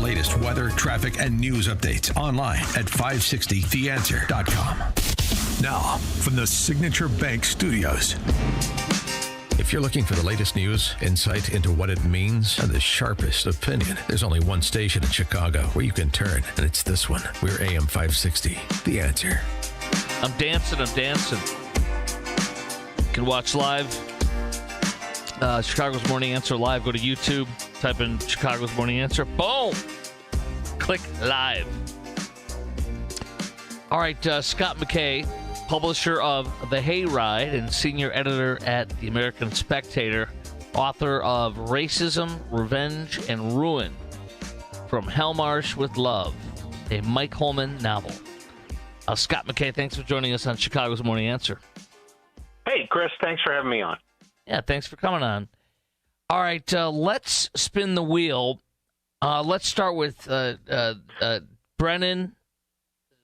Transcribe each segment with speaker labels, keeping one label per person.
Speaker 1: latest weather, traffic, and news updates online at 560theanswer.com. Now, from the Signature Bank Studios. If you're looking for the latest news, insight into what it means, and the sharpest opinion, there's only one station in Chicago where you can turn, and it's this one. We're AM 560, The Answer.
Speaker 2: I'm dancing. You can watch live. Chicago's Morning Answer live. Go to YouTube, type in Chicago's Morning Answer. Boom! Click live. All right, Scott McKay, publisher of The Hayride and senior editor at The American Spectator, author of Racism, Revenge, and Ruin, From Hellmarsh with Love, a Mike Holman novel. Scott McKay, thanks for joining us on Chicago's Morning Answer.
Speaker 3: Hey, Chris, thanks for having me on.
Speaker 2: Yeah, thanks for coming on. All right, let's spin the wheel. Let's start with Brennan.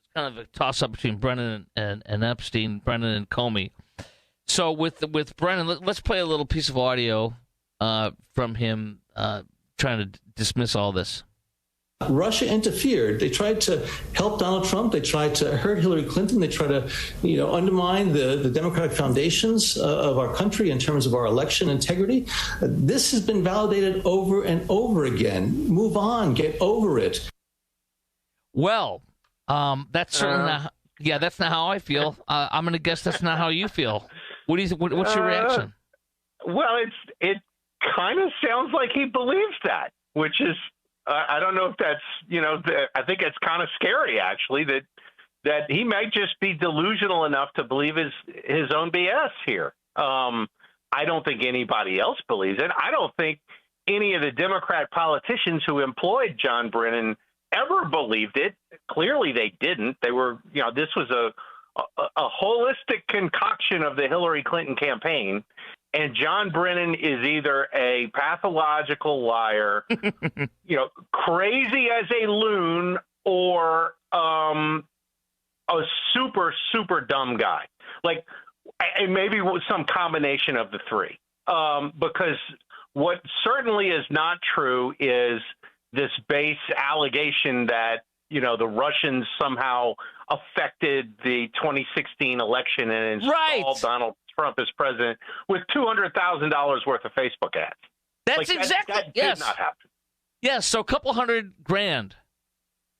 Speaker 2: It's kind of a toss-up between Brennan and Epstein, Brennan and Comey. So with Brennan, let's play a little piece of audio from him trying to dismiss all this.
Speaker 4: Russia interfered. They tried to help Donald Trump. They tried to hurt Hillary Clinton. They tried to, undermine the democratic foundations of our country in terms of our election integrity. This has been validated over and over again. Move on. Get over it.
Speaker 2: Well, that's certainly not. Yeah, that's not how I feel. I'm going to guess that's not how you feel. What do you? What's your reaction?
Speaker 3: Well, it kind of sounds like he believes that, which is. I don't know if that's, I think it's kind of scary, actually, that he might just be delusional enough to believe his own BS here. I don't think anybody else believes it. I don't think any of the Democrat politicians who employed John Brennan ever believed it. Clearly they didn't. They were, this was a holistic concoction of the Hillary Clinton campaign. And John Brennan is either a pathological liar, crazy as a loon, or a super, super dumb guy. Like, and maybe some combination of the three. Because what certainly is not true is this base allegation that, the Russians somehow affected the 2016 election and installed Donald Trump as president with $200,000 worth of Facebook ads.
Speaker 2: That's exactly
Speaker 3: that did not happen.
Speaker 2: Yes, so a couple $100,000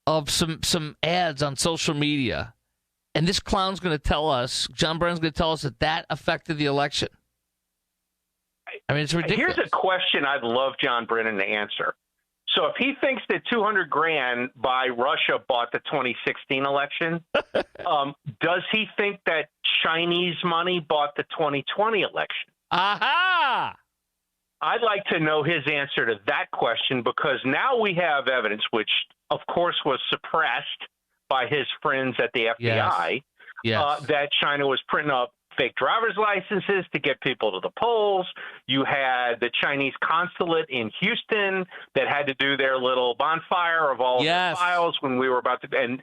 Speaker 2: of some ads on social media, and this clown's going to tell us, John Brennan's going to tell us that affected the election. I mean, it's ridiculous.
Speaker 3: Here's a question I'd love John Brennan to answer. So if he thinks that $200,000 by Russia bought the 2016 election, does he think that Chinese money bought the 2020 election?
Speaker 2: Aha!
Speaker 3: I'd like to know his answer to that question, because now we have evidence, which of course was suppressed by his friends at the FBI, that China was printing up fake driver's licenses to get people to the polls. You had the Chinese consulate in Houston that had to do their little bonfire of all of the files when we were about to, and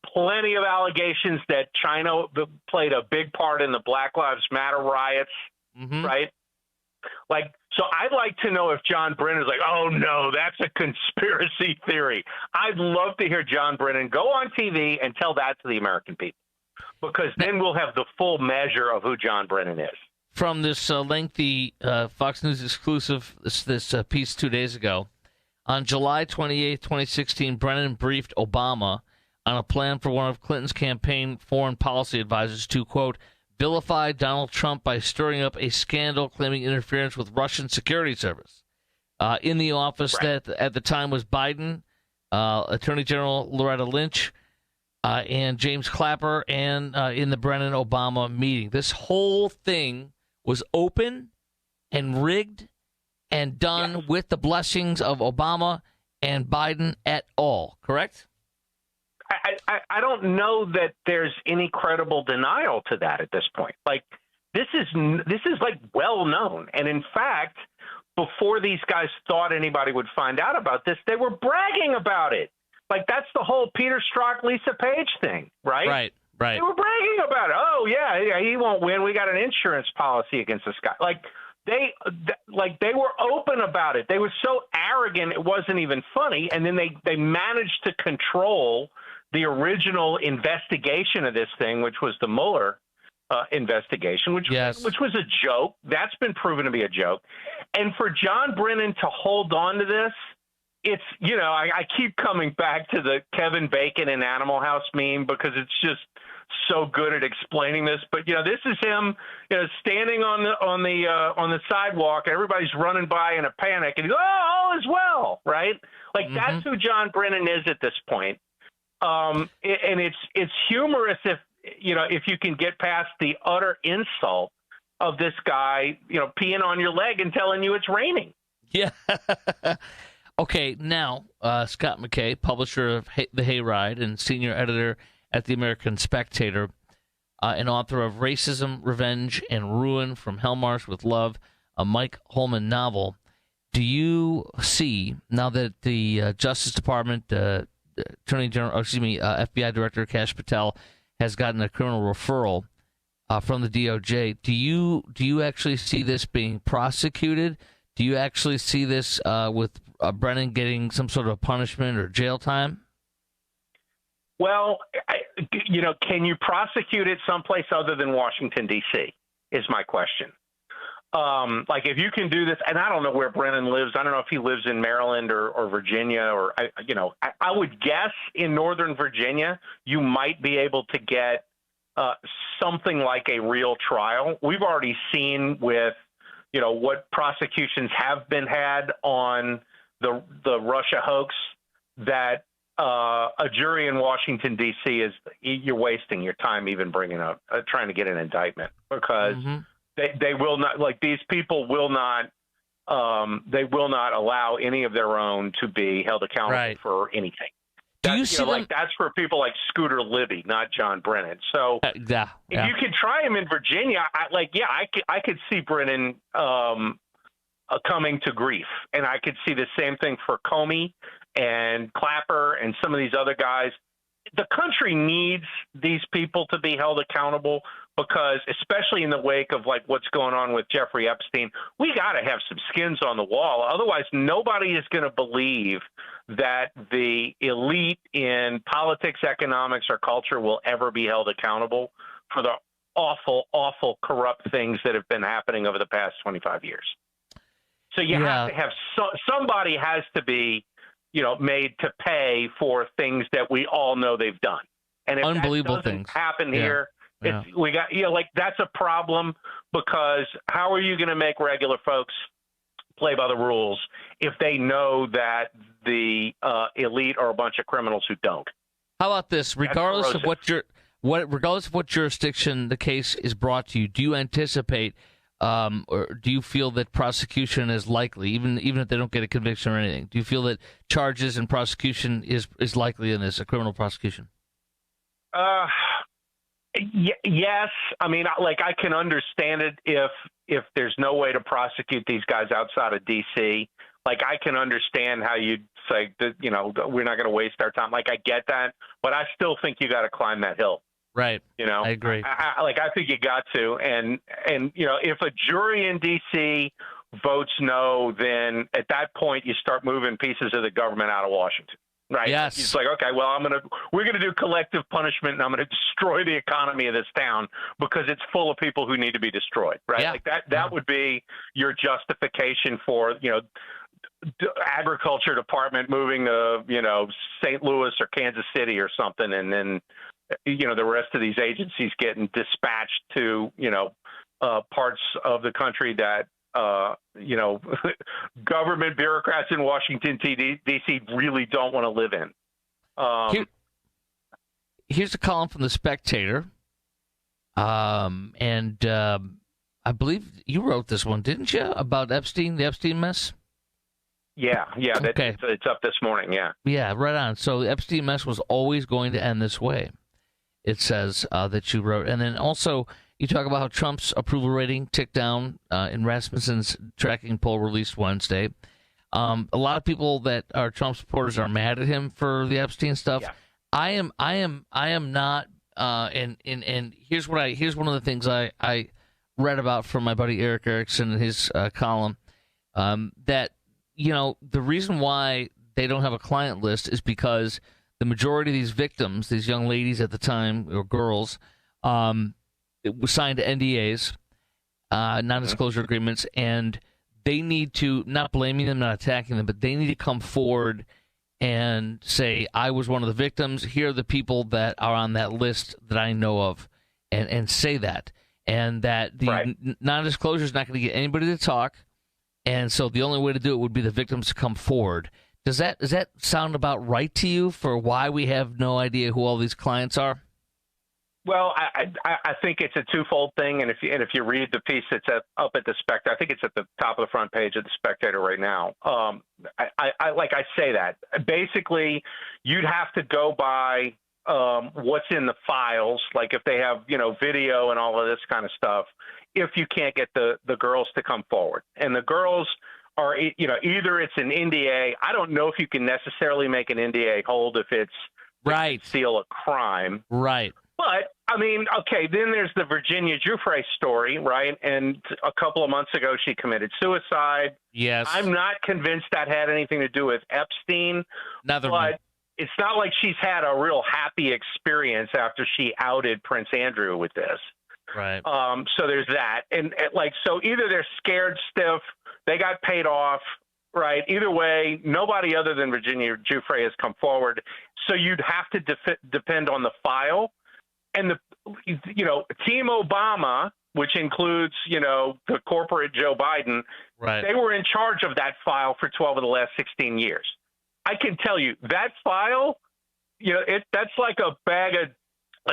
Speaker 3: plenty of allegations that China played a big part in the Black Lives Matter riots, right? Like, so I'd like to know if John Brennan is like, oh no, that's a conspiracy theory. I'd love to hear John Brennan go on TV and tell that to the American people, because then we'll have the full measure of who John Brennan is.
Speaker 2: From this lengthy Fox News exclusive, this piece 2 days ago, on July 28, 2016, Brennan briefed Obama on a plan for one of Clinton's campaign foreign policy advisors to, quote, vilify Donald Trump by stirring up a scandal claiming interference with Russian security service. In the office that at the time was Biden, Attorney General Loretta Lynch, and James Clapper, and in the Brennan-Obama meeting. This whole thing was open and rigged and done with the blessings of Obama and Biden et al., correct?
Speaker 3: I don't know that there's any credible denial to that at this point. Like, this is like well known. And in fact, before these guys thought anybody would find out about this, they were bragging about it. Like, that's the whole Peter Strzok, Lisa Page thing, right? Right. They were bragging about it. Oh, yeah, he won't win. We got an insurance policy against this guy. Like, they were open about it. They were so arrogant it wasn't even funny. And then they managed to control the original investigation of this thing, which was the Mueller investigation, which was a joke. That's been proven to be a joke. And for John Brennan to hold on to this, it's, I keep coming back to the Kevin Bacon and Animal House meme because it's just so good at explaining this. But this is him, standing on the sidewalk, and everybody's running by in a panic, and he goes, "Oh, all is well," right? Like that's who John Brennan is at this point. And it's humorous if you can get past the utter insult of this guy, peeing on your leg and telling you it's raining.
Speaker 2: Yeah. Okay, now, Scott McKay, publisher of The Hayride and senior editor at the American Spectator, and author of Racism, Revenge, and Ruin from Hellmarsh with Love, a Mike Holman novel. Do you see, now that the Justice Department, FBI Director Kash Patel has gotten a criminal referral from the DOJ, do you actually see this being prosecuted? Do you actually see this with Brennan getting some sort of punishment or jail time?
Speaker 3: Well, can you prosecute it someplace other than Washington, D.C. is my question. If you can do this, and I don't know where Brennan lives. I don't know if he lives in Maryland or Virginia, or, I would guess in Northern Virginia, you might be able to get something like a real trial. We've already seen with, what prosecutions have been had on the Russia hoax, that a jury in Washington, D.C. you're wasting your time even bringing up, trying to get an indictment, because they will not, these people will not, they will not allow any of their own to be held accountable for anything.
Speaker 2: Do you see them?
Speaker 3: That's for people like Scooter Libby, not John Brennan. So if you can try him in Virginia, I could see Brennan coming to grief, and I could see the same thing for Comey and Clapper and some of these other guys. The country needs these people to be held accountable because, especially in the wake of what's going on with Jeffrey Epstein, we got to have some skins on the wall. Otherwise, nobody is going to believe that the elite in politics, economics, or culture will ever be held accountable for the awful, awful, corrupt things that have been happening over the past 25 years. So you have to have somebody has to be, made to pay for things that we all know they've done. And if
Speaker 2: unbelievable
Speaker 3: that doesn't
Speaker 2: things
Speaker 3: happen here, we got that's a problem, because how are you going to make regular folks play by the rules if they know that the elite are a bunch of criminals who don't?
Speaker 2: How about this? Regardless of what jurisdiction the case is brought to you, do you anticipate or do you feel that prosecution is likely, even if they don't get a conviction or anything? Do you feel that charges and prosecution is likely in this, a criminal prosecution?
Speaker 3: Yes. I mean, I can understand it if there's no way to prosecute these guys outside of D.C. I can understand how you'd say that, we're not going to waste our time. I get that, but I still think you got to climb that hill.
Speaker 2: Right. I agree.
Speaker 3: I think you got to. And if a jury in D.C. votes no, then at that point you start moving pieces of the government out of Washington. Right.
Speaker 2: Yes.
Speaker 3: It's okay, well, we're going to do collective punishment, and I'm going to destroy the economy of this town because it's full of people who need to be destroyed. Right.
Speaker 2: Yeah.
Speaker 3: That would be your justification for, agriculture department moving to, St. Louis or Kansas City or something. And then, the rest of these agencies getting dispatched to, parts of the country that, government bureaucrats in Washington, D.C. really don't want to live in.
Speaker 2: Here's a column from The Spectator. And I believe you wrote this one, didn't you, about Epstein, the Epstein mess?
Speaker 3: Yeah.
Speaker 2: Okay.
Speaker 3: It's up this morning, yeah.
Speaker 2: Yeah, right on. So the Epstein mess was always going to end this way, it says, that you wrote. And then also you talk about how Trump's approval rating ticked down in Rasmussen's tracking poll released Wednesday. A lot of people that are Trump supporters are mad at him for the Epstein stuff. Yeah. I am not. And here's one of the things I read about from my buddy Eric Erickson in his column, that, the reason why they don't have a client list is because the majority of these victims, these young ladies at the time, or girls, it was signed NDAs, non-disclosure agreements, and they need to, not blaming them, not attacking them, but they need to come forward and say, I was one of the victims. Here are the people that are on that list that I know of, and say that. And that the non-disclosure is not going to get anybody to talk, and so the only way to do it would be the victims to come forward. Does that sound about right to you for why we have no idea who all these clients are?
Speaker 3: Well, I think it's a twofold thing, and if you read the piece that's up at the Spectator, I think it's at the top of the front page of the Spectator right now. I say that basically you'd have to go by what's in the files, like if they have video and all of this kind of stuff. If you can't get the girls to come forward, and the girls are either it's an NDA. I don't know if you can necessarily make an NDA hold if it's conceal a crime,
Speaker 2: right?
Speaker 3: But, I mean, okay, then there's the Virginia Giuffre story, right? And a couple of months ago, she committed suicide.
Speaker 2: Yes.
Speaker 3: I'm not convinced that had anything to do with Epstein. But it's not like she's had a real happy experience after she outed Prince Andrew with this.
Speaker 2: Right.
Speaker 3: So there's that. And so either they're scared stiff, they got paid off, right? Either way, nobody other than Virginia Giuffre has come forward. So you'd have to depend on the file. And Team Obama, which includes, the corporate Joe Biden, they were in charge of that file for 12 of the last 16 years. I can tell you that file, that's like a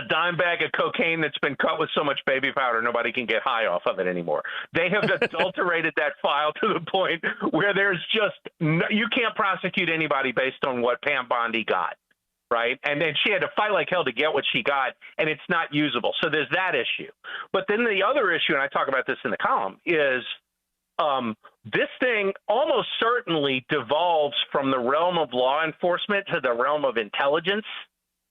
Speaker 3: dime bag of cocaine that's been cut with so much baby powder nobody can get high off of it anymore. They have adulterated that file to the point where there's just you can't prosecute anybody based on what Pam Bondi got. Right. And then she had to fight like hell to get what she got, and it's not usable. So there's that issue. But then the other issue, and I talk about this in the column, is this thing almost certainly devolves from the realm of law enforcement to the realm of intelligence.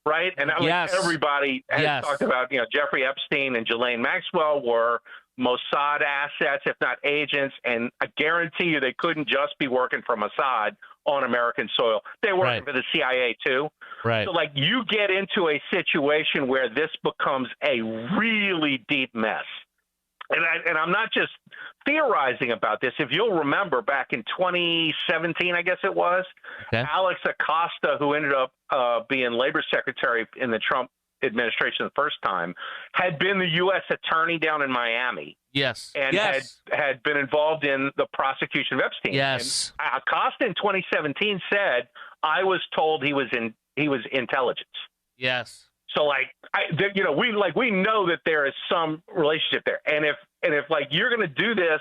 Speaker 3: Right. And everybody has talked about, Jeffrey Epstein and Ghislaine Maxwell were Mossad assets, if not agents. And I guarantee you they couldn't just be working for Mossad on American soil. They were working for the CIA too.
Speaker 2: Right.
Speaker 3: So you get into a situation where this becomes a really deep mess. And I'm not just theorizing about this. If you'll remember back in 2017, I guess it was, Alex Acosta, who ended up being labor secretary in the Trump administration the first time, had been the U.S. attorney down in Miami.
Speaker 2: Yes.
Speaker 3: And had been involved in the prosecution of Epstein.
Speaker 2: Yes.
Speaker 3: And Acosta in 2017 said, I was told he was intelligence.
Speaker 2: Yes.
Speaker 3: So we know that there is some relationship there. And if you're going to do this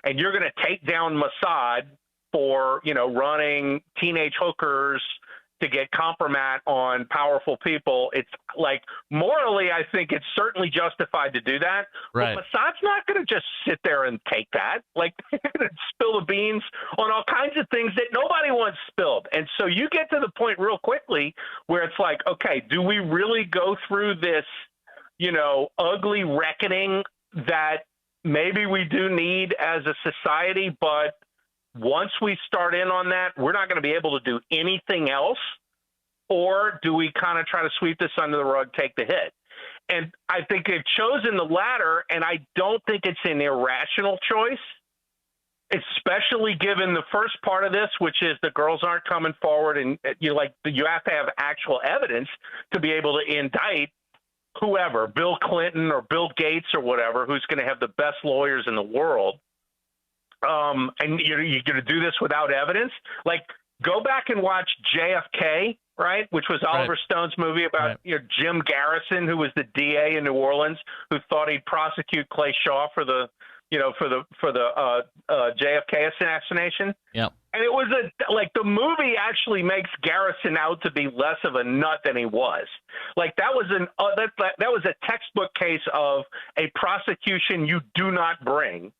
Speaker 3: and you're going to take down Mossad for, running teenage hookers to get compromat on powerful people, it's morally, I think it's certainly justified to do that.
Speaker 2: Right.
Speaker 3: But Mossad's not going to just sit there and take that. They're going to spill the beans on all kinds of things that nobody wants spilled. And so you get to the point real quickly where it's okay, do we really go through this, ugly reckoning that maybe we do need as a society, but once we start in on that, we're not going to be able to do anything else? Or do we kind of try to sweep this under the rug, take the hit? And I think they've chosen the latter, and I don't think it's an irrational choice, especially given the first part of this, which is the girls aren't coming forward, and you have to have actual evidence to be able to indict whoever, Bill Clinton or Bill Gates or whatever, who's going to have the best lawyers in the world. And you're going to do this without evidence? Go back and watch JFK, right, which was Oliver Stone's movie about Jim Garrison, who was the DA in New Orleans, who thought he'd prosecute Clay Shaw for the JFK assassination.
Speaker 2: Yeah.
Speaker 3: And it was the movie actually makes Garrison out to be less of a nut than he was. That was a textbook case of a prosecution you do not bring.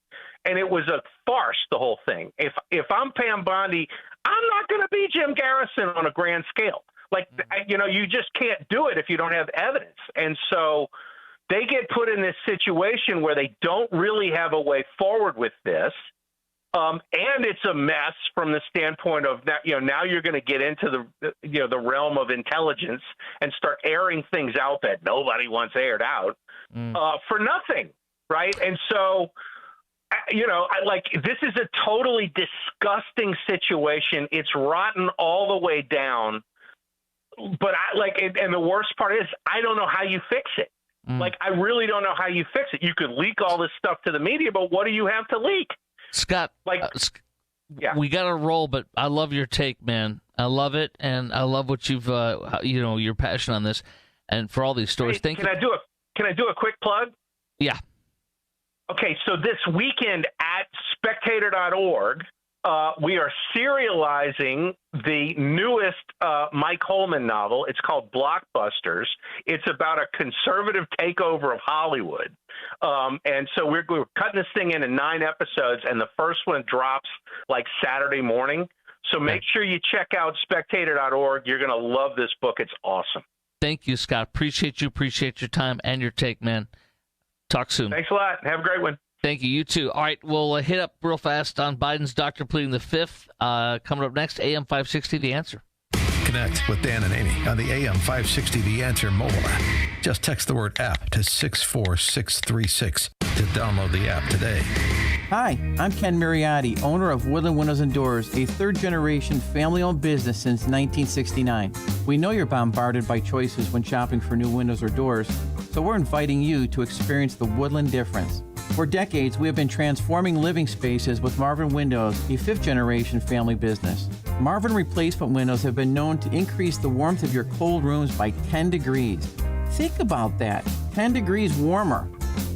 Speaker 3: And it was a farce, the whole thing. If I'm Pam Bondi, I'm not going to be Jim Garrison on a grand scale. You just can't do it if you don't have evidence. And so, they get put in this situation where they don't really have a way forward with this. And it's a mess from the standpoint of that, now you're going to get into the realm of intelligence and start airing things out that nobody wants aired out for nothing. Right. And so, this is a totally disgusting situation. It's rotten all the way down. But and the worst part is, I don't know how you fix it. I really don't know how you fix it. You could leak all this stuff to the media, but what do you have to leak?
Speaker 2: Scott,
Speaker 3: yeah,
Speaker 2: we got to roll, but I love your take, man. I love it, and I love what you've, your passion on this, and for all these stories.
Speaker 3: Hey, can I do a quick plug?
Speaker 2: Yeah.
Speaker 3: Okay, so this weekend at spectator.org, we are serializing the newest Mike Holman novel. It's called Blockbusters. It's about a conservative takeover of Hollywood. And so we're cutting this thing into 9 episodes, and the first one drops Saturday morning. So make sure you check out spectator.org. You're going to love this book. It's awesome.
Speaker 2: Thank you, Scott. Appreciate your time and your take, man. Talk soon.
Speaker 3: Thanks a lot. Have a great one.
Speaker 2: Thank you. You too. All right, we'll hit up real fast on Biden's doctor pleading the fifth. Coming up next, AM 560, The Answer.
Speaker 1: Connect with Dan and Amy on the AM 560 The Answer mobile app. Just text the word app to 64636 to download the app today.
Speaker 5: Hi, I'm Ken Mariotti, owner of Woodland Windows and Doors, a third-generation family-owned business since 1969. We know you're bombarded by choices when shopping for new windows or doors, so we're inviting you to experience the Woodland difference. For decades, we have been transforming living spaces with Marvin Windows, a fifth-generation family business. Marvin replacement windows have been known to increase the warmth of your cold rooms by 10 degrees. Think about that, 10 degrees warmer.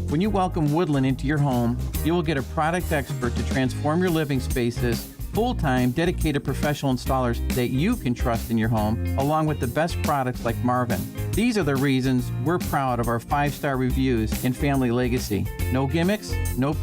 Speaker 5: When you welcome Woodland into your home, you will get a product expert to transform your living spaces, full-time, dedicated professional installers that you can trust in your home, along with the best products like Marvin. These are the reasons we're proud of our 5-star reviews and family legacy. No gimmicks, no